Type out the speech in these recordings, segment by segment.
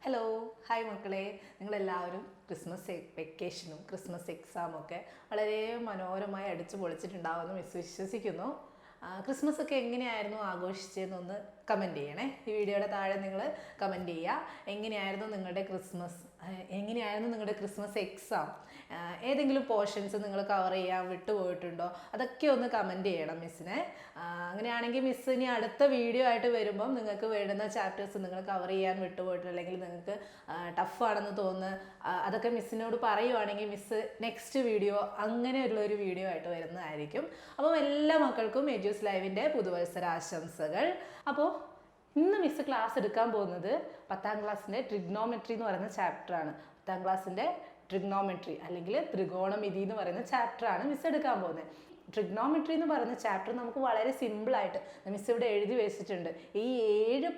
Hello hi മക്കളെ, നിങ്ങളെല്ലാവരും Christmas വെക്കേഷനും Christmas എക്സാമും ഒക്കെ വളരെ മനോഹരമായി അടിച്ചു പൊളിച്ചിട്ടുണ്ടാവുമെന്ന് വിശ്വസിക്കുന്നു. ക്രിസ്മസ് ഒക്കെ എങ്ങനെയായിരുന്നു ആഘോഷിച്ചതെന്നൊന്ന് കമൻറ്റ് ചെയ്യണേ. ഈ വീഡിയോയുടെ താഴെ നിങ്ങൾ കമൻറ്റ് ചെയ്യുക. എങ്ങനെയായിരുന്നു നിങ്ങളുടെ ക്രിസ്മസ് എക്സാം? ഏതെങ്കിലും പോർഷൻസ് നിങ്ങൾ കവർ ചെയ്യാൻ വിട്ടുപോയിട്ടുണ്ടോ? അതൊക്കെ ഒന്ന് കമൻറ്റ് ചെയ്യണം മിസ്സിനെ. അങ്ങനെയാണെങ്കിൽ മിസ് ഇനി അടുത്ത വീഡിയോ ആയിട്ട് വരുമ്പം നിങ്ങൾക്ക് വേണ്ടുന്ന ചാപ്റ്റേഴ്സ് നിങ്ങൾ കവർ ചെയ്യാൻ വിട്ടുപോയിട്ടുണ്ട്, അല്ലെങ്കിൽ നിങ്ങൾക്ക് ടഫാണെന്ന് തോന്നുന്നു, അതൊക്കെ മിസ്സിനോട് പറയുവാണെങ്കിൽ മിസ് നെക്സ്റ്റ് വീഡിയോ അങ്ങനെയുള്ളൊരു വീഡിയോ ആയിട്ട് വരുന്നതായിരിക്കും. അപ്പം എല്ലാ മക്കൾക്കും എജ്യൂസ് ലൈവിൻ്റെ പുതുവത്സരാശംസകൾ. അപ്പോൾ ഇന്ന് മിസ് ക്ലാസ് എടുക്കാൻ പോകുന്നത് 10ാം ക്ലാസ്സിൻ്റെ ട്രിഗ്നോമെട്രി എന്ന് പറയുന്ന ചാപ്റ്ററാണ്. 10ാം ക്ലാസ്സിൻ്റെ ട്രിഗ്നോമെട്രി അല്ലെങ്കിൽ ത്രികോണമിതി എന്ന് പറയുന്ന ചാപ്റ്ററാണ് മിസ് എടുക്കാൻ പോകുന്നത്. ട്രിഗ്നോമെട്രി എന്ന് പറയുന്ന ചാപ്റ്റർ നമുക്ക് വളരെ സിമ്പിളായിട്ട് മിസ് ഇവിടെ എഴുതി വെച്ചിട്ടുണ്ട്. ഈ 7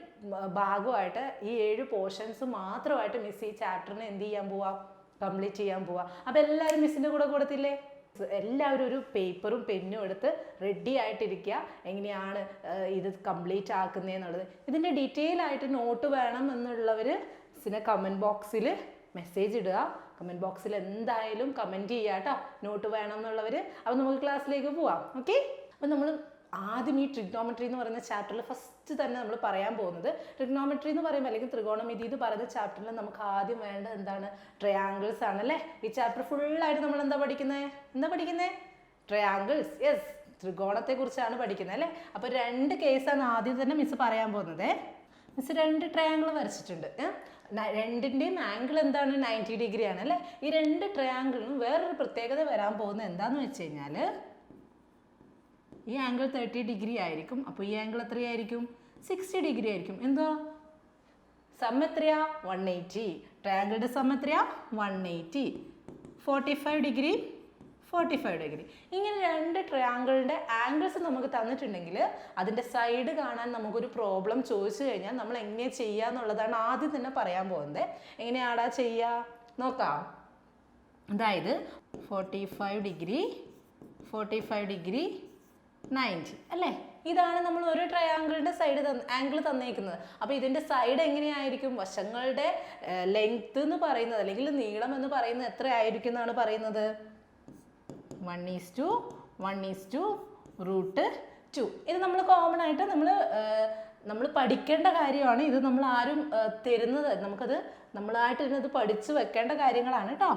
ഭാഗമായിട്ട്, ഈ 7 പോർഷൻസ് മാത്രമായിട്ട് മിസ് ഈ ചാപ്റ്ററിനെ എന്ത് ചെയ്യാൻ പോവാം? കംപ്ലീറ്റ് ചെയ്യാൻ പോവാം. അപ്പോൾ എല്ലാവരും മിസ്സിൻ്റെ കൂടെ കൊടുത്തില്ലേ? എല്ലാവരും ഒരു പേപ്പറും പെന്നും എടുത്ത് റെഡി ആയിട്ടിരിക്കുക. എങ്ങനെയാണ് ഇത് കംപ്ലീറ്റ് ആക്കുന്നതെന്നുള്ളത്. ഇതിൻ്റെ ഡീറ്റെയിൽ ആയിട്ട് നോട്ട് വേണം എന്നുള്ളവർ മിസ്സിനെ കമൻറ്റ് ബോക്സിൽ മെസ്സേജ് ഇടുക. കമൻറ്റ് ബോക്സിൽ എന്തായാലും കമൻറ്റ് ചെയ്യുക കേട്ടോ, നോട്ട് വേണം എന്നുള്ളവർ. അപ്പോൾ നമുക്ക് ക്ലാസ്സിലേക്ക് പോവാം. ഓക്കെ, അപ്പോൾ നമ്മൾ ആദ്യം ഈ ട്രിഗ്നോമെട്രി എന്ന് പറയുന്ന ചാപ്റ്ററിൽ ഫസ്റ്റ് തന്നെ നമ്മൾ പറയാൻ പോകുന്നത്, ട്രിഗ്നോമെട്രി എന്ന് പറയുമ്പോൾ അല്ലെങ്കിൽ ത്രികോണമിതി എന്ന് പറയുന്ന ചാപ്റ്ററിൽ നമുക്ക് ആദ്യം വേണ്ടത് എന്താണ്? ട്രയാങ്കിൾസ് ആണല്ലേ. ഈ ചാപ്റ്റർ ഫുള്ളായിട്ട് നമ്മൾ എന്താ പഠിക്കുന്നത്? ട്രയാങ്കിൾസ്. യെസ്, ത്രികോണത്തെക്കുറിച്ചാണ് പഠിക്കുന്നത് അല്ലേ. അപ്പോൾ 2 കേസാണ് ആദ്യം തന്നെ മിസ് പറയാൻ പോകുന്നത്. മിസ് 2 ട്രയാങ്കിൾ വരച്ചിട്ടുണ്ട്. രണ്ടിൻ്റെയും ആംഗിൾ എന്താണ്? 90 ഡിഗ്രി ആണ് അല്ലേ. ഈ 2 ട്രയാങ്കിളിനും വേറൊരു പ്രത്യേകത വരാൻ പോകുന്നത് എന്താണെന്ന് വെച്ച് കഴിഞ്ഞാൽ, ഈ ആംഗിൾ 30 ഡിഗ്രി ആയിരിക്കും. അപ്പോൾ ഈ ആംഗിൾ എത്രയായിരിക്കും? 60 ഡിഗ്രി ആയിരിക്കും. എന്താ സം എത്രയാ? 180. ട്രയാങ്കിളുടെ സം എത്രയാ? 180. 45 ഡിഗ്രി, 45 ഡിഗ്രി. ഇങ്ങനെ 2 ട്രയാങ്കിളിൻ്റെ ആംഗിൾസ് നമുക്ക് തന്നിട്ടുണ്ടെങ്കിൽ അതിൻ്റെ സൈഡ് കാണാൻ നമുക്കൊരു പ്രോബ്ലം ചോദിച്ചു കഴിഞ്ഞാൽ നമ്മൾ എങ്ങനെ ചെയ്യുക എന്നുള്ളതാണ് ആദ്യം തന്നെ പറയാൻ പോകുന്നത്. എങ്ങനെയാടാ ചെയ്യുക നോക്കാം. അതായത് 45 ഡിഗ്രി, 90 അല്ലേ. ഇതാണ് നമ്മൾ ഒരു ട്രയാങ്കിളിൻ്റെ സൈഡ് ആംഗിൾ തന്നേക്കുന്നത്. അപ്പോൾ ഇതിൻ്റെ സൈഡ് എങ്ങനെയായിരിക്കും? വശങ്ങളുടെ ലെങ്ത് എന്ന് പറയുന്നത് അല്ലെങ്കിൽ നീളം എന്ന് പറയുന്നത് എത്ര ആയിരിക്കും എന്നാണ് പറയുന്നത്? 1:1/√2. ഇത് നമ്മൾ കോമൺ ആയിട്ട് നമ്മൾ പഠിക്കേണ്ട കാര്യമാണ്. ഇത് നമ്മൾ ആരും തരുന്നത്, നമുക്കത് നമ്മളായിട്ട് ഇതിനത് പഠിച്ച് വെക്കേണ്ട കാര്യങ്ങളാണ് കേട്ടോ.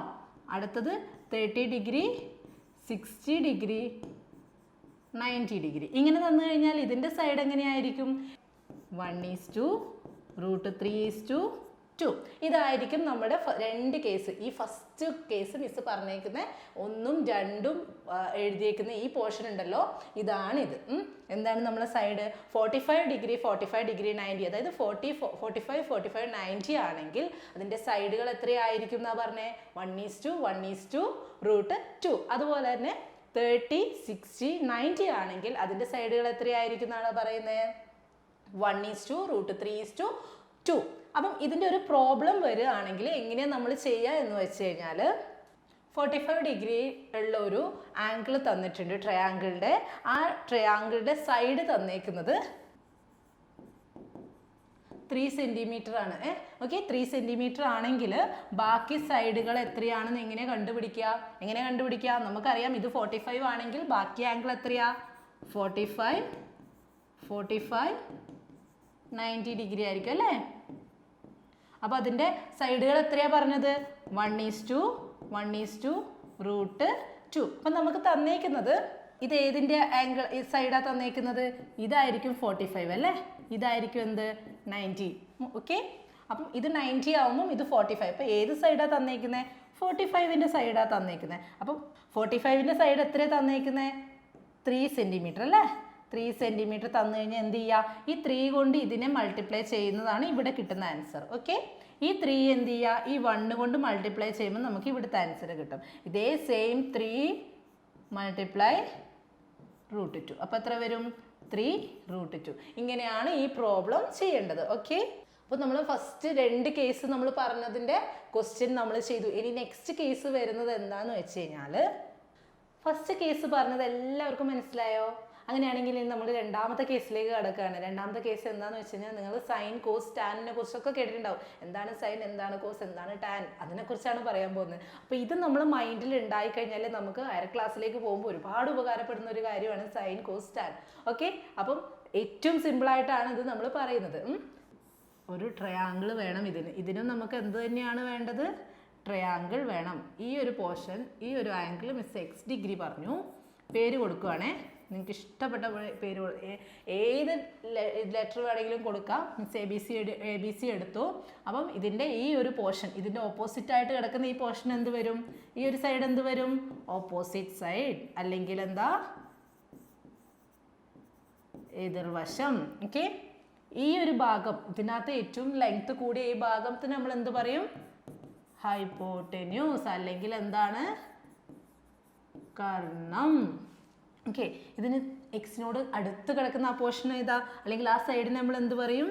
അടുത്തത് 30 ഡിഗ്രി, 60 ഡിഗ്രി, 90 ഡിഗ്രി. ഇങ്ങനെ തന്നു കഴിഞ്ഞാൽ ഇതിൻ്റെ സൈഡ് എങ്ങനെയായിരിക്കും? 1:√3:2. ഇതായിരിക്കും നമ്മുടെ 2 കേസ്. ഈ ഫസ്റ്റ് കേസ് മിസ് പറഞ്ഞേക്കുന്ന 1ഉം 2ഉം എഴുതിയേക്കുന്ന ഈ പോർഷൻ ഉണ്ടല്ലോ, ഇതാണിത്. എന്താണ് നമ്മളെ സൈഡ്? 45 ഡിഗ്രി, 90. അതായത് 45, 90 ആണെങ്കിൽ അതിൻ്റെ സൈഡുകൾ എത്രയായിരിക്കും എന്നാ പറഞ്ഞേ? 1:1/√2. അതുപോലെ തന്നെ 30, 60, 90 ആണെങ്കിൽ അതിൻ്റെ സൈഡുകൾ എത്രയായിരിക്കും എന്നാണ് പറയുന്നത്? 1:√3:2. അപ്പം ഇതിൻ്റെ ഒരു പ്രോബ്ലം വരികയാണെങ്കിൽ എങ്ങനെയാണ് നമ്മൾ ചെയ്യുക എന്ന് വെച്ച് കഴിഞ്ഞാൽ, 45 ഡിഗ്രി ഉള്ള ഒരു ആംഗിൾ തന്നിട്ടുണ്ട് ട്രയാങ്കിളിൻ്റെ. ആ ട്രയാങ്കിളിൻ്റെ സൈഡ് തന്നേക്കുന്നത് 3 സെൻറ്റിമീറ്റർ ആണ്. ഓക്കെ, 3 സെൻറ്റിമീറ്റർ ആണെങ്കിൽ ബാക്കി സൈഡുകൾ എത്രയാണെന്ന് എങ്ങനെ കണ്ടുപിടിക്കുക? നമുക്കറിയാം ഇത് 45 ആണെങ്കിൽ ബാക്കി ആംഗിൾ എത്രയാ? 45, 90 ഡിഗ്രി ആയിരിക്കും അല്ലേ. അപ്പോൾ അതിൻ്റെ സൈഡുകൾ എത്രയാ പറഞ്ഞത്? 1:1/√2. അപ്പം നമുക്ക് തന്നേക്കുന്നത് ഇത് ഏതിൻ്റെ ആംഗിൾ സൈഡാണ് തന്നേക്കുന്നത്? ഇതായിരിക്കും 45 അല്ലേ. ഇതായിരിക്കും എന്ത്? 90. ഓക്കെ, അപ്പം ഇത് 90 ആവുമ്പം ഇത് 45. അപ്പോൾ ഏത് സൈഡാണ് തന്നേക്കുന്നത്? 45ൻ്റെ സൈഡാണ് തന്നേക്കുന്നത്. അപ്പം 45ൻ്റെ സൈഡ് എത്രയാണ് തന്നേക്കുന്നത്? 3 സെൻറ്റിമീറ്റർ അല്ലേ. 3 സെൻറ്റിമീറ്റർ തന്നു കഴിഞ്ഞാൽ എന്ത് ചെയ്യുക? ഈ 3 കൊണ്ട് ഇതിനെ മൾട്ടിപ്ലൈ ചെയ്യുന്നതാണ് ഇവിടെ കിട്ടുന്ന ആൻസർ. ഓക്കെ, ഈ 3 എന്ത് ചെയ്യുക? ഈ 1 കൊണ്ട് മൾട്ടിപ്ലൈ ചെയ്യുമ്പോൾ നമുക്ക് ഇവിടുത്തെ ആൻസർ കിട്ടും. ഇതേ സെയിം 3 മൾട്ടിപ്ലൈ √2. അപ്പോൾ എത്ര വരും? 3√2. ഇങ്ങനെയാണ് ഈ പ്രോബ്ലം ചെയ്യേണ്ടത്. ഓക്കെ, അപ്പോൾ നമ്മൾ ഫസ്റ്റ് 2 കേസ് നമ്മൾ പറഞ്ഞതിൻ്റെ ക്വസ്റ്റ്യൻ നമ്മൾ ചെയ്തു. ഇനി നെക്സ്റ്റ് കേസ് വരുന്നത് എന്താണെന്ന് വെച്ച് കഴിഞ്ഞാൽ, ഫസ്റ്റ് കേസ് പറഞ്ഞത് എല്ലാവർക്കും മനസ്സിലായോ? അങ്ങനെയാണെങ്കിൽ നമ്മൾ രണ്ടാമത്തെ കേസിലേക്ക് കടക്കുകയാണ്. രണ്ടാമത്തെ കേസ് എന്താണെന്ന് വെച്ച് കഴിഞ്ഞാൽ നിങ്ങൾ സൈൻ കോസ് ടാനിനെ കുറിച്ചൊക്കെ കേട്ടിട്ടുണ്ടാവും. എന്താണ് സൈൻ, എന്താണ് കോസ്, എന്താണ് ടാൻ, അതിനെക്കുറിച്ചാണ് പറയാൻ പോകുന്നത്. അപ്പോൾ ഇത് നമ്മൾ മൈൻഡിൽ ഉണ്ടായിക്കഴിഞ്ഞാൽ നമുക്ക് ഹയർ ക്ലാസ്സിലേക്ക് പോകുമ്പോൾ ഒരുപാട് ഉപകാരപ്പെടുന്ന ഒരു കാര്യമാണ് സൈൻ കോസ് ടാൻ. ഓക്കെ, അപ്പം ഏറ്റവും സിമ്പിളായിട്ടാണ് ഇത് നമ്മൾ പറയുന്നത്. ഒരു ട്രയാങ്കിൾ വേണം ഇതിനും നമുക്ക് എന്ത് തന്നെയാണ് വേണ്ടത്? ട്രയാങ്കിൾ വേണം. ഈ ഒരു പോർഷൻ, ഈ ഒരു ആംഗിൾ മിസ് എക്സ് ഡിഗ്രി പറഞ്ഞു. പേര് കൊടുക്കുവാണേ, നിങ്ങൾക്ക് ഇഷ്ടപ്പെട്ട പേര് ഏത് ലെറ്റർ വേണമെങ്കിലും കൊടുക്കാം. മിസ് എ ബി സി എടുത്തു. അപ്പം ഇതിൻ്റെ ഈ ഒരു പോർഷൻ, ഇതിൻ്റെ ഓപ്പോസിറ്റായിട്ട് കിടക്കുന്ന ഈ പോർഷൻ എന്ത് വരും? ഈ ഒരു സൈഡ് എന്ത് വരും? ഓപ്പോസിറ്റ് സൈഡ്, അല്ലെങ്കിൽ എന്താ? എതിർവശം. ഓക്കെ, ഈ ഒരു ഭാഗം, ഇതിനകത്ത് ഏറ്റവും ലെങ്ത് കൂടിയ ഈ ഭാഗത്തിന് നമ്മൾ എന്ത് പറയും? ഹൈപ്പോടെന്യൂസ്, അല്ലെങ്കിൽ എന്താണ്? കർണം. ഓക്കെ, ഇതിന് എക്സിനോട് അടുത്ത് കിടക്കുന്ന ആ പോർഷൻ ഏതാ? അല്ലെങ്കിൽ ആ സൈഡിന് നമ്മൾ എന്ത് പറയും?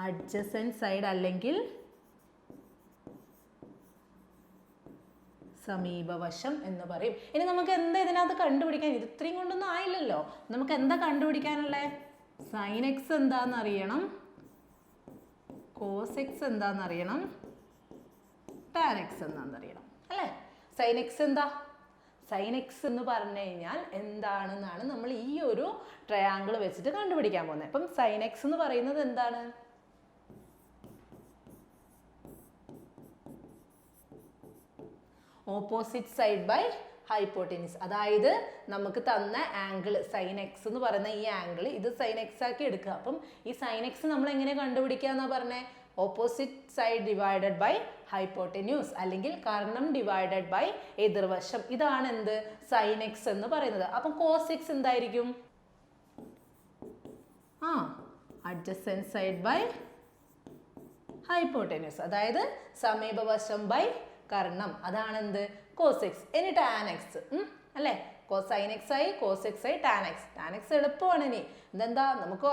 അഡ്ജസൻറ്റ് സൈഡ്, അല്ലെങ്കിൽ സമീപവശം എന്ന് പറയും. ഇനി നമുക്ക് എന്താ ഇതിനകത്ത് കണ്ടുപിടിക്കാൻ? ഇത് ഇത്രയും കൊണ്ടൊന്നും ആയില്ലല്ലോ. നമുക്ക് എന്താ കണ്ടുപിടിക്കാനുള്ളത്? സൈൻ എക്സ് എന്താണെന്ന് അറിയണം, കോസ് എക്സ് എന്താണെന്ന് അറിയണം, ടാൻ എക്സ് എന്താണെന്ന് അറിയണം, അല്ലേ? സൈൻ എക്സ് എന്താ? സൈൻ എക്സ് എന്ന് പറഞ്ഞു കഴിഞ്ഞാൽ എന്താണെന്നാണ് നമ്മൾ ഈ ഒരു ട്രയാങ്കിൾ വെച്ചിട്ട് കണ്ടുപിടിക്കാൻ പോകുന്നത്. അപ്പം സൈൻ എക്സ് എന്ന് പറയുന്നത് എന്താണ്? Opposite side by hypotenuse. അതായത് നമുക്ക് തന്ന ആംഗിൾ സൈൻ എക്സ് എന്ന് പറയുന്ന ഈ ആംഗിൾ, ഇത് സൈൻ എക്സ് ആക്കി എടുക്കുക. അപ്പം ഈ സൈൻ എക്സ് നമ്മൾ എങ്ങനെ കണ്ടുപിടിക്കുക എന്നാ പറഞ്ഞേ? Opposite side divided by hypotenuse, അല്ലെങ്കിൽ കർണം ഡിവൈഡഡ് ബൈ എതിർവശം. ഇതാണ് എന്ത്? സൈൻ എക്സ് എന്ന് പറയുന്നത്. അപ്പം കോസ് എക്സ് എന്തായിരിക്കും? അഡ്ജസൻറ്റ് സൈഡ് ബൈ ഹൈപ്പോട്ടന്യൂസ്, അതായത് സമീപവശം ബൈ കർണം. അതാണ് എന്ത്? Cos x. ഇനി ടാൻ എക്സ് അല്ലേ? സൈൻ എക്സ് ആയി, കോസ് എക്സ് ആയി, ടാൻ എക്സ്. ടാൻ എക്സ് എളുപ്പമാണ്. ഇനി ഇതെന്താ? നമുക്ക്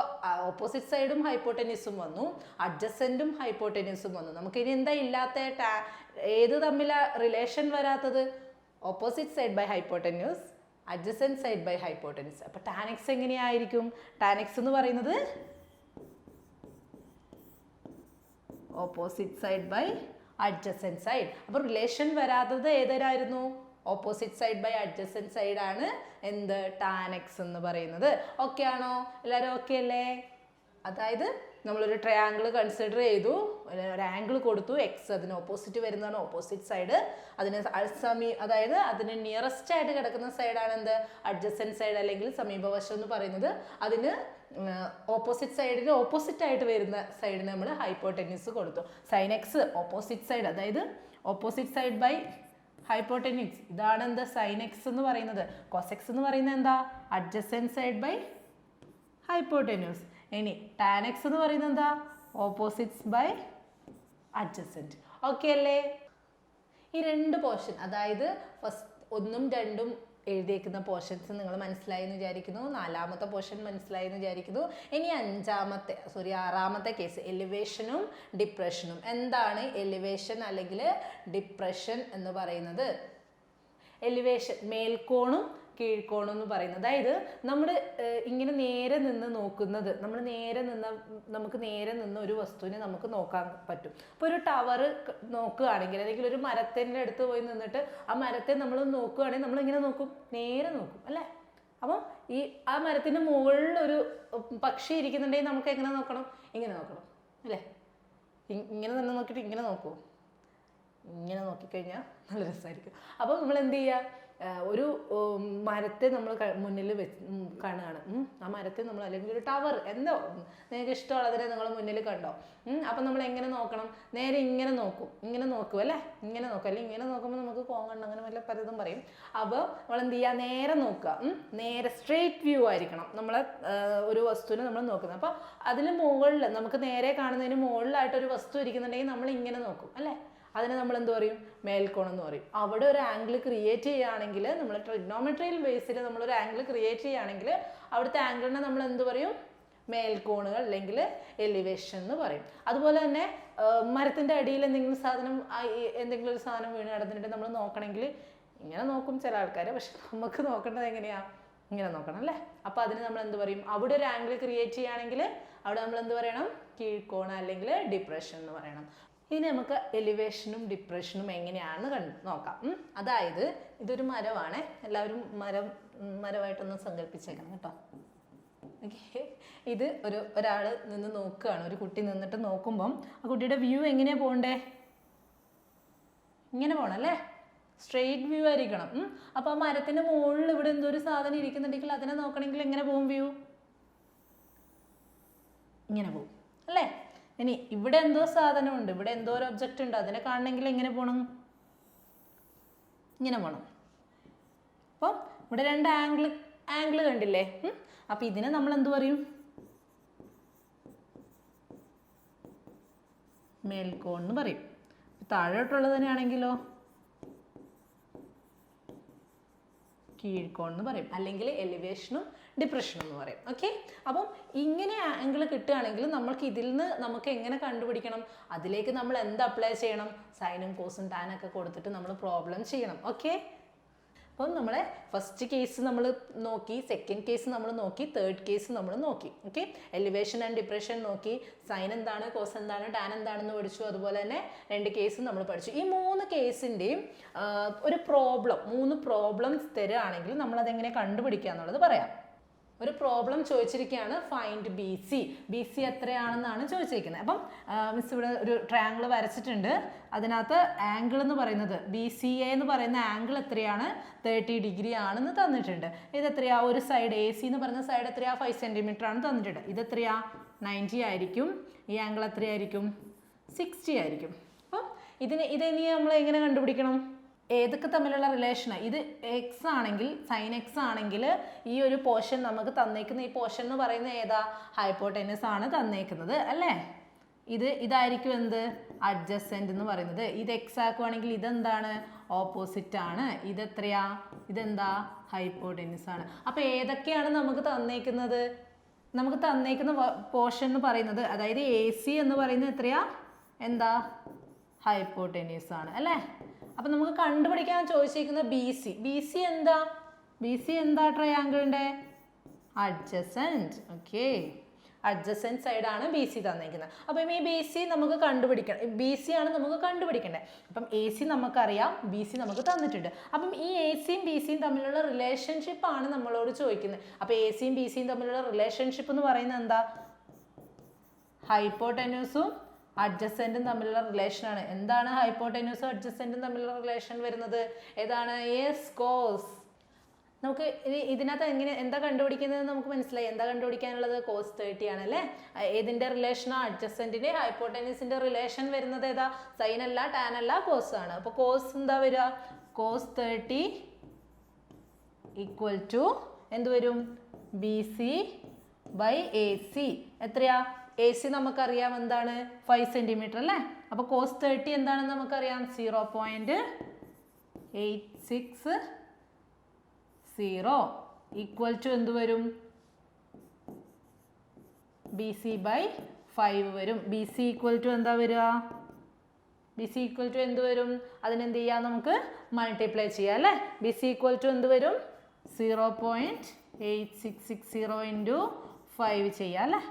ഓപ്പോസിറ്റ് സൈഡും ഹൈപ്പോട്ടന്യൂസും വന്നു, അഡ്ജസൻറ്റും ഹൈപ്പോട്ടന്യൂസും വന്നു. നമുക്ക് ഇനി എന്താ ഇല്ലാത്ത? ഏത് തമ്മിലാ റിലേഷൻ വരാത്തത്? Opposite side by hypotenuse, adjacent side by hypotenuse. അപ്പോൾ ടാൻ എക്സ് എങ്ങനെയായിരിക്കും? ടാൻ എക്സ് എന്ന് പറയുന്നത് opposite side by adjacent side. അപ്പോൾ റിലേഷൻ വരാത്തത് ഏതായിരുന്നു? Opposite side by adjacent side ആണ് എന്ത്? ടാൻ എക്സ് എന്ന് പറയുന്നത്. ഓക്കെ ആണോ? എല്ലാവരും ഓക്കെ അല്ലേ? അതായത് നമ്മളൊരു ട്രയാങ്കിൾ കൺസിഡർ ചെയ്തു, ഒരു ആംഗിൾ കൊടുത്തു, എക്സ് അതിന് ഓപ്പോസിറ്റ് വരുന്നതാണ് ഓപ്പോസിറ്റ് സൈഡ്. അതിന് അതായത് അതിന് നിയറസ്റ്റ് ആയിട്ട് കിടക്കുന്ന സൈഡാണ് എന്ത്? അഡ്ജസൻറ്റ് സൈഡ്, അല്ലെങ്കിൽ സമീപവശം എന്ന് പറയുന്നത്. അതിന് ഓപ്പോസിറ്റ് സൈഡിന് ഓപ്പോസിറ്റ് ആയിട്ട് വരുന്ന സൈഡിന് നമ്മൾ ഹൈപ്പോട്ടന്യൂസ് കൊടുത്തു. സൈൻ എക്സ് ഓപ്പോസിറ്റ് സൈഡ്, അതായത് ഓപ്പോസിറ്റ് സൈഡ് ബൈ ഹൈപ്പോട്ടന്യൂസ്, ഇതാണ് എന്താ? സൈൻ എക്സ് എന്ന് പറയുന്നത്. കോസ് എക്സ് എന്ന് പറയുന്നത് എന്താ? Adjacent side by hypotenuse. ഇനി ടാൻ എക്സ് എന്ന് പറയുന്നത് എന്താ? Opposites by adjacent. ഓക്കെ അല്ലേ? ഈ രണ്ട് പോർഷൻ, അതായത് ഫസ്റ്റ് 1ഉം 2ഉം എഴുതിയേക്കുന്ന പോർഷൻസ് നിങ്ങൾ മനസ്സിലായി എന്ന് വിചാരിക്കുന്നു. 4ാമത്തെ പോർഷൻ മനസ്സിലായി എന്ന് വിചാരിക്കുന്നു. ഇനി 6ാമത്തെ കേസ്, എലിവേഷനും ഡിപ്രഷനും. എന്താണ് എലിവേഷൻ അല്ലെങ്കിൽ ഡിപ്രഷൻ എന്ന് പറയുന്നത്? എലിവേഷൻ മേൽക്കോണും കീഴ്ക്കോണം എന്ന് പറയുന്നത്. അതായത് നമ്മൾ ഇങ്ങനെ നേരെ നിന്ന് നോക്കുന്നത്, നമുക്ക് നേരെ നിന്ന് ഒരു വസ്തുവിനെ നമുക്ക് നോക്കാൻ പറ്റും. ഇപ്പോൾ ഒരു ടവർ നോക്കുകയാണെങ്കിൽ, അല്ലെങ്കിൽ ഒരു മരത്തിൻ്റെ അടുത്ത് പോയി നിന്നിട്ട് ആ മരത്തെ നമ്മൾ നോക്കുകയാണെങ്കിൽ നമ്മളിങ്ങനെ നോക്കും, നേരെ നോക്കും അല്ലേ? അപ്പം ആ മരത്തിൻ്റെ മുകളിൽ ഒരു പക്ഷി ഇരിക്കുന്നുണ്ടെങ്കിൽ നമുക്ക് എങ്ങനെ നോക്കണം? ഇങ്ങനെ നോക്കണം അല്ലേ? ഇങ്ങനെ തന്നെ നോക്കിയിട്ട് ഇങ്ങനെ നോക്കൂ. ഇങ്ങനെ നോക്കിക്കഴിഞ്ഞാൽ നല്ല രസമായിരിക്കും. അപ്പോൾ നമ്മൾ എന്ത് ചെയ്യുക? ഒരു മരത്തെ നമ്മൾ മുന്നിൽ കാണുകയാണ്. ആ മരത്തെ നമ്മൾ, അല്ലെങ്കിൽ ഒരു ടവർ, എന്തോ നിങ്ങൾക്ക് ഇഷ്ടമുള്ളതിനെ നിങ്ങൾ മുന്നിൽ കണ്ടോ? അപ്പം നമ്മൾ എങ്ങനെ നോക്കണം? നേരെ ഇങ്ങനെ നോക്കും അല്ലേ? ഇങ്ങനെ നോക്കും, അല്ലെങ്കിൽ ഇങ്ങനെ നോക്കുമ്പോൾ നമുക്ക് കോങ്ങണം, അങ്ങനെ വല്ല പലതും പറയും. അപ്പോൾ നമ്മൾ എന്ത് ചെയ്യുക? നേരെ നോക്കുക. നേരെ സ്ട്രെയിറ്റ് വ്യൂ ആയിരിക്കണം നമ്മൾ ഒരു വസ്തുവിനെ നമ്മൾ നോക്കുന്നത്. അപ്പോൾ അതിന് മുകളിൽ, നമുക്ക് നേരെ കാണുന്നതിന് മുകളിലായിട്ടൊരു വസ്തു ഇരിക്കുന്നുണ്ടെങ്കിൽ നമ്മൾ ഇങ്ങനെ നോക്കും അല്ലേ? അതിനെ നമ്മൾ എന്ത് പറയും? മേൽക്കോണം എന്ന് പറയും. അവിടെ ഒരു ആംഗിൾ ക്രിയേറ്റ് ചെയ്യുകയാണെങ്കിൽ, നമ്മൾ ട്രിഗ്നോമെട്രിയൽ ബേസിൽ നമ്മളൊരു ആംഗിൾ ക്രിയേറ്റ് ചെയ്യുകയാണെങ്കിൽ അവിടുത്തെ ആംഗിളിനെ നമ്മൾ എന്ത് പറയും? മേൽക്കോണുകൾ, അല്ലെങ്കിൽ എലിവേഷൻ എന്ന് പറയും. അതുപോലെ തന്നെ മരത്തിൻ്റെ അടിയിൽ എന്തെങ്കിലും ഒരു സാധനം വീണ് കിടന്നിട്ട് നമ്മൾ നോക്കണമെങ്കിൽ ഇങ്ങനെ നോക്കും ചില ആൾക്കാർ. പക്ഷെ നമുക്ക് നോക്കേണ്ടത് എങ്ങനെയാണ്? ഇങ്ങനെ നോക്കണം അല്ലേ. അപ്പോൾ അതിന് നമ്മൾ എന്ത് പറയും? അവിടെ ഒരു ആംഗിൾ ക്രിയേറ്റ് ചെയ്യുകയാണെങ്കിൽ അവിടെ നമ്മൾ എന്ത് പറയണം? കീഴ്ക്കോണ് അല്ലെങ്കിൽ ഡിപ്രഷൻ എന്ന് പറയണം. ഇനി നമുക്ക് എലിവേഷനും ഡിപ്രഷനും എങ്ങനെയാണെന്ന് നോക്കാം. അതായത് ഇതൊരു മരമാണ്. എല്ലാവരും മരമായിട്ടൊന്ന് സങ്കല്പിച്ചേക്കണം കേട്ടോ. ഓക്കെ, ഇത് ഒരാൾ നിന്ന് നോക്കുകയാണ്. ഒരു കുട്ടി നിന്നിട്ട് നോക്കുമ്പം ആ കുട്ടിയുടെ വ്യൂ എങ്ങനെയാണ് പോകണ്ടേ? ഇങ്ങനെ പോകണം അല്ലേ, സ്ട്രെയിറ്റ് വ്യൂ ആയിരിക്കണം. അപ്പോൾ ആ മരത്തിൻ്റെ മുകളിൽ ഇവിടെ എന്തോ ഒരു സാധനം ഇരിക്കുന്നുണ്ടെങ്കിൽ അതിനെ നോക്കണമെങ്കിൽ എങ്ങനെ പോകും വ്യൂ? ഇങ്ങനെ പോകും അല്ലേ. ഇനി ഇവിടെ എന്തോ സാധനമുണ്ട്, ഇവിടെ എന്തോ ഒരു ഒബ്ജക്റ്റ് ഉണ്ട്, അതിനെ കാണണമെങ്കിൽ എങ്ങനെ പോകണം? ഇങ്ങനെ പോകണം. അപ്പം ഇവിടെ രണ്ട് ആംഗിൾ കണ്ടില്ലേ? അപ്പം ഇതിനെ നമ്മൾ എന്ത് പറയും? മേൽക്കോൺ എന്ന് പറയും. താഴോട്ടുള്ളത് തന്നെയാണെങ്കിലോ കീഴ്ക്കോൺ എന്ന് പറയും, അല്ലെങ്കിൽ എലിവേഷനും ഡിപ്രഷനും എന്ന് പറയും. ഓക്കെ, അപ്പം ഇങ്ങനെ ആംഗിൾ കിട്ടുകയാണെങ്കിൽ നമ്മൾക്ക് ഇതിൽ നിന്ന് നമുക്ക് എങ്ങനെ കണ്ടുപിടിക്കണം? അതിലേക്ക് നമ്മൾ എന്ത് അപ്ലൈ ചെയ്യണം? സൈനും കോസും ടാനൊക്കെ കൊടുത്തിട്ട് നമ്മൾ പ്രോബ്ലം ചെയ്യണം. ഓക്കെ, അപ്പം നമ്മളെ ഫസ്റ്റ് കേസ് നമ്മൾ നോക്കി, സെക്കൻഡ് കേസ് നമ്മൾ നോക്കി, തേർഡ് കേസ് നമ്മൾ നോക്കി. ഓക്കെ, എലിവേഷൻ ആൻഡ് ഡിപ്രഷൻ നോക്കി, സൈൻ എന്താണ്, കോസ് എന്താണ്, ടാൻ എന്താണെന്ന് പഠിച്ചു. അതുപോലെ തന്നെ 2 കേസ് നമ്മൾ പഠിച്ചു. ഈ 3 കേസിൻ്റെയും ഒരു മൂന്ന് പ്രോബ്ലംസ് തരുകയാണെങ്കിൽ നമ്മളതെങ്ങനെ കണ്ടുപിടിക്കുക എന്നുള്ളത് പറയാം. ഒരു പ്രോബ്ലം ചോദിച്ചിരിക്കുകയാണ്, ഫൈൻഡ് ബി സി എത്രയാണെന്നാണ് ചോദിച്ചിരിക്കുന്നത്. അപ്പം മിസ് ഇവിടെ ഒരു ട്രയാങ്കിൾ വരച്ചിട്ടുണ്ട്. അതിനകത്ത് ആംഗിൾ എന്ന് പറയുന്നത് BCA എന്ന് പറയുന്ന ആംഗിൾ എത്രയാണ്? 30 ഡിഗ്രി ആണെന്ന് തന്നിട്ടുണ്ട്. ഇത് എത്രയാ? ഒരു സൈഡ് AC എന്ന് പറയുന്ന സൈഡ് എത്രയാ? 5 സെൻറ്റിമീറ്റർ ആണ് തന്നിട്ടുണ്ട്. ഇത് എത്രയാ? 90 ആയിരിക്കും. ഈ ആംഗിൾ എത്രയായിരിക്കും? 60 ആയിരിക്കും. അപ്പം ഇനി നമ്മൾ എങ്ങനെ കണ്ടുപിടിക്കണം? ഏതൊക്കെ തമ്മിലുള്ള റിലേഷനാണ്? ഇത് എക്സ് ആണെങ്കിൽ, സൈൻ എക്സ് ആണെങ്കിൽ ഈ ഒരു പോർഷൻ നമുക്ക് തന്നേക്കുന്ന ഈ പോർഷൻ എന്ന് പറയുന്നത് ഏതാ? ഹൈപ്പോട്ടനസ് ആണ് തന്നേക്കുന്നത് അല്ലേ. ഇതായിരിക്കും എന്ത്? അഡ്ജസെന്റ് എന്ന് പറയുന്നത്. ഇത് എക്സ് ആക്കുവാണെങ്കിൽ ഇതെന്താണ്? ഓപ്പോസിറ്റ് ആണ്. ഇതെത്രയാ? ഇതെന്താ? ഹൈപ്പോട്ടനസ് ആണ്. അപ്പോൾ ഏതൊക്കെയാണ് നമുക്ക് തന്നേക്കുന്നത്? നമുക്ക് തന്നേക്കുന്ന പോർഷൻ എന്ന് പറയുന്നത്, അതായത് AC എന്ന് പറയുന്നത് എത്രയാ? എന്താ? ഹൈപ്പോട്ടനസ് ആണ് അല്ലേ. അപ്പം നമുക്ക് കണ്ടുപിടിക്കാൻ ചോദിച്ചിരിക്കുന്നത് BC എന്താ ട്രയാങ്കിളിൻ്റെ? അഡ്ജസെന്റ്. ഓക്കെ, അഡ്ജസെന്റ് സൈഡാണ് BC തന്നിരിക്കുന്നത്. അപ്പം ഈ BC നമുക്ക് കണ്ടുപിടിക്കണം. BC ആണ് നമുക്ക് കണ്ടുപിടിക്കേണ്ടത്. അപ്പം AC നമുക്കറിയാം, BC നമുക്ക് തന്നിട്ടുണ്ട്. അപ്പം ഈ ACയും BCയും തമ്മിലുള്ള റിലേഷൻഷിപ്പ് ആണ് നമ്മളോട് ചോദിക്കുന്നത്. അപ്പം ACയും BCയും തമ്മിലുള്ള റിലേഷൻഷിപ്പ് എന്ന് പറയുന്നത് എന്താ? ഹൈപ്പോട്ടനസും അഡ്ജസെന്റും തമ്മിലുള്ള റിലേഷനാണ്. എന്താണ് ഹൈപ്പോട്ടനസും അഡ്ജസെന്റും തമ്മിലുള്ള റിലേഷൻ വരുന്നത്? ഏതാണ്? കോസ്. നമുക്ക് ഇതിനകത്ത് എന്താ കണ്ടുപിടിക്കുന്നത് നമുക്ക് മനസ്സിലായി. എന്താ കണ്ടുപിടിക്കാനുള്ളത്? കോസ് 30 ആണ് അല്ലേ. ഏതിൻ്റെ റിലേഷനാ? അഡ്ജസെന്റിന്റെ ഹൈപ്പോട്ടനസിന്റെ റിലേഷൻ വരുന്നത് ഏതാ? സൈൻ അല്ല, ടാൻ അല്ല, കോസ് ആണ്. അപ്പോൾ കോസ് എന്താ വരിക? കോസ് 30 ഈക്വൽ ടു എന്ത് വരും? BC by AC. എത്രയാ? AC നമുക്കറിയാം എന്താണ്? 5 സെൻറ്റിമീറ്റർ അല്ലേ. അപ്പോൾ കോസ് 30 എന്താണെന്ന് നമുക്കറിയാം? 0.86 ഈക്വൽ ടു എന്ത് വരും? BC ബൈ 5 വരും. BC ഈക്വൽ ടു എന്താ വരിക? BC ഈക്വൽ ടു എന്ത് വരും? അതിനെന്ത് ചെയ്യാം? നമുക്ക് മൾട്ടിപ്ലൈ ചെയ്യാം അല്ലേ. BC ഈക്വൽ ടു എന്ത് വരും? 0.8660 ഇൻറ്റു 5 ചെയ്യാം അല്ലേ.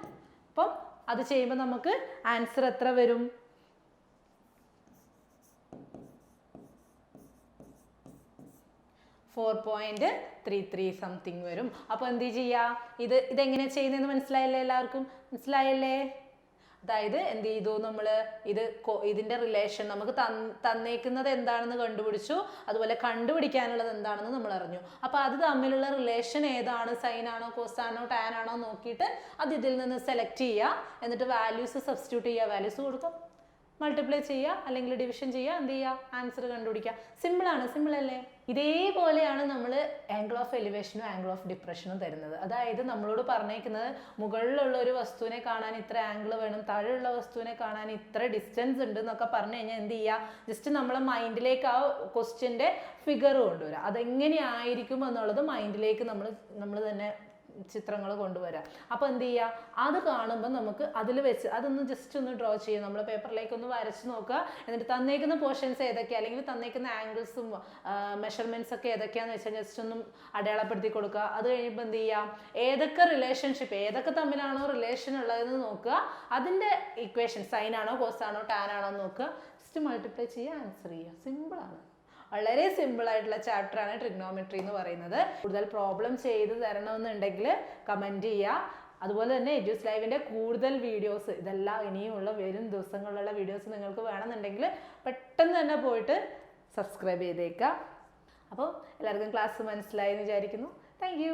അപ്പം അത് ചെയ്യുമ്പോൾ നമുക്ക് ആൻസർ എത്ര വരും? 4.33 സംതിങ് വരും. അപ്പോൾ എന്ത് ചെയ്യുക? ഇതെങ്ങനെ ചെയ്യുന്നതെന്ന് മനസ്സിലായല്ലേ? എല്ലാവർക്കും മനസ്സിലായല്ലേ? അതായത് എന്ത് ചെയ്തു? നമ്മൾ ഇതിൻ്റെ റിലേഷൻ നമുക്ക് തന്നേക്കുന്നത് എന്താണെന്ന് കണ്ടുപിടിച്ചു. അതുപോലെ കണ്ടുപിടിക്കാനുള്ളത് എന്താണെന്ന് നമ്മൾ അറിഞ്ഞു. അപ്പോൾ അത് തമ്മിലുള്ള റിലേഷൻ ഏതാണ്? സൈനാണോ, കോസാണോ, ടാൻ ആണോ നോക്കിയിട്ട് അത് ഇതിൽ നിന്ന് സെലക്ട് ചെയ്യുക. എന്നിട്ട് വാല്യൂസ് സബ്സ്റ്റിറ്റ്യൂട്ട് ചെയ്യുക. വാല്യൂസ് കൊടുക്കും, മൾട്ടിപ്ലൈ ചെയ്യുക, അല്ലെങ്കിൽ ഡിവിഷൻ ചെയ്യുക. എന്ത് ചെയ്യുക? ആൻസർ കണ്ടുപിടിക്കുക. സിമ്പിളാണ്. സിമ്പിൾ അല്ലേ? ഇതേപോലെയാണ് നമ്മൾ ആംഗിൾ ഓഫ് എലിവേഷനും ആംഗിൾ ഓഫ് ഡിപ്രഷനും തരുന്നത്. അതായത് നമ്മളോട് പറഞ്ഞേക്കുന്നത് മുകളിലുള്ള ഒരു വസ്തുവിനെ കാണാൻ ഇത്ര ആംഗിൾ വേണം, താഴെയുള്ള വസ്തുവിനെ കാണാൻ ഇത്ര ഡിസ്റ്റൻസ് ഉണ്ട് എന്നൊക്കെ പറഞ്ഞു കഴിഞ്ഞാൽ എന്ത് ചെയ്യുക? ജസ്റ്റ് നമ്മളെ മൈൻഡിലേക്ക് ആ ക്വസ്റ്റ്യൻ്റെ ഫിഗർ കൊണ്ടുവരിക. അതെങ്ങനെയായിരിക്കും എന്നുള്ളത് മൈൻഡിലേക്ക് നമ്മൾ തന്നെ ചിത്രങ്ങൾ കൊണ്ടുവരാം. അപ്പോൾ എന്ത് ചെയ്യുക, അത് കാണുമ്പോൾ നമുക്ക് അതിൽ വെച്ച് അതൊന്ന് ജസ്റ്റ് ഒന്ന് ഡ്രോ ചെയ്യുക. നമ്മൾ പേപ്പറിലേക്ക് ഒന്ന് വരച്ച് നോക്കുക. എന്നിട്ട് തന്നേക്കുന്ന പോർഷൻസ് ഏതൊക്കെയാണ്, അല്ലെങ്കിൽ തന്നേക്കുന്ന ആംഗിൾസും മെഷർമെൻറ്റ്സ് ഒക്കെ ഏതൊക്കെയാണെന്ന് വെച്ചാൽ ജസ്റ്റ് ഒന്ന് അടയാളപ്പെടുത്തി കൊടുക്കുക. അത് കഴിയുമ്പോൾ എന്ത് ചെയ്യുക, ഏതൊക്കെ റിലേഷൻഷിപ്പ്, ഏതൊക്കെ തമ്മിലാണോ റിലേഷൻ ഉള്ളതെന്ന് നോക്കുക. അതിൻ്റെ ഇക്വേഷൻ സൈൻ ആണോ കോസ് ആണോ ടാൻ ആണോ നോക്കുക. ജസ്റ്റ് മൾട്ടിപ്ലൈ ചെയ്യുക, ആൻസർ ചെയ്യുക. സിമ്പിളാണ്. വളരെ സിമ്പിൾ ആയിട്ടുള്ള ചാപ്റ്ററാണ് ട്രിഗ്നോമെട്രി എന്ന് പറയുന്നത്. കൂടുതൽ പ്രോബ്ലം ചെയ്ത് തരണമെന്നുണ്ടെങ്കിൽ കമൻറ്റ് ചെയ്യുക. അതുപോലെ തന്നെ എഡ്യൂസ് ലൈവിൻ്റെ കൂടുതൽ വീഡിയോസ്, ഇതെല്ലാം ഇനിയുമുള്ള വരും ദിവസങ്ങളിലുള്ള വീഡിയോസ് നിങ്ങൾക്ക് വേണമെന്നുണ്ടെങ്കിൽ പെട്ടെന്ന് തന്നെ പോയിട്ട് സബ്സ്ക്രൈബ് ചെയ്തേക്കുക. അപ്പോൾ എല്ലാവർക്കും ക്ലാസ് മനസ്സിലായി എന്ന് വിചാരിക്കുന്നു. താങ്ക്